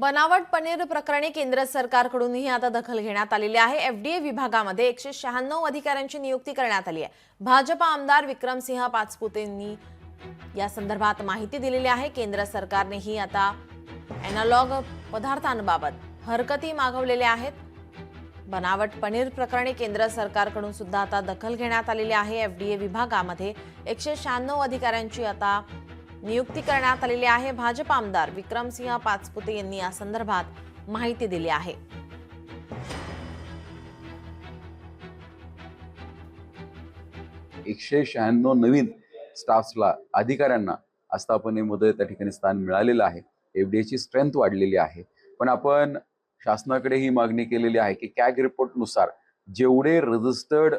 बनावट पनीर प्रकरणी केंद्र सरकारकडूनही आता दखल घेण्यात आलेली आहे। एफडीए विभागामध्ये 196 अधिकाऱ्यांची नियुक्ती करण्यात आली आहे। भाजपा आमदार विक्रमसिंह पाचपुतेंनी या संदर्भात माहिती दिलेली आहे। केंद्र सरकारनेही आता एनालॉग पदार्थांबाबत हरकती मागवलेल्या आहेत। बनावट पनीर प्रकरणी केंद्र सरकारकडून सुद्धा आता दखल घेण्यात आलेली आहे। एफडीए विभागामध्ये 196 अधिकाऱ्यांची आता नियुक्ती करण्यात आलेली आहे। भाजप आमदार विक्रमसिंह पाचपुते यांनी या संदर्भात माहिती दिली आहे। एकशे 96 नवीन स्टाफला अधिकाऱ्यांना आस्थापनेमध्ये त्या ठिकाणी स्थान मिळालेलं आहे। एफडीएची स्ट्रेंथ वाढलेली आहे। पण आपण शासनाकडे ही मागणी केलेली आहे की कॅग रिपोर्टनुसार जेवढे रजिस्टर्ड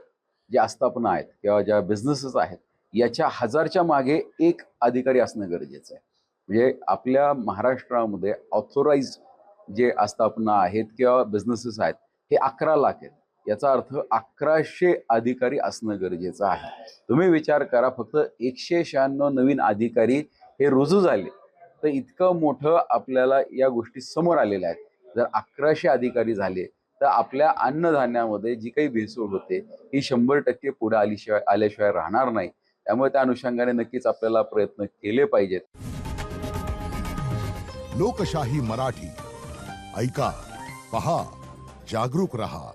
जे आस्थापना आहेत किंवा ज्या बिझनेसेस आहेत याच्या हजारच्या मागे एक अधिकारी असणं गरजेचं आहे। म्हणजे आपल्या महाराष्ट्रामध्ये ऑथोराइज्ड जे आस्थापना आहेत किंवा बिझनेसेस आहेत हे 11 लाख आहेत। याचा अर्थ 1100 अधिकारी असणं गरजेचं आहे। तुम्ही विचार करा, फक्त 196 नवीन अधिकारी हे रुजू झाले तर इतकं मोठं आपल्याला या गोष्टी समोर आलेल्या आहेत। जर 1100 अधिकारी झाले तर आपल्या अन्नधान्यामध्ये जी काही भेसळ होते ही 100% पुढे आल्याशिवाय राहणार नाही। त्यामुळे त्या अनुषंगाने नक्कीच आपल्याला प्रयत्न केले पाहिजेत। लोकशाही मराठी ऐका, पहा, जागरूक रहा।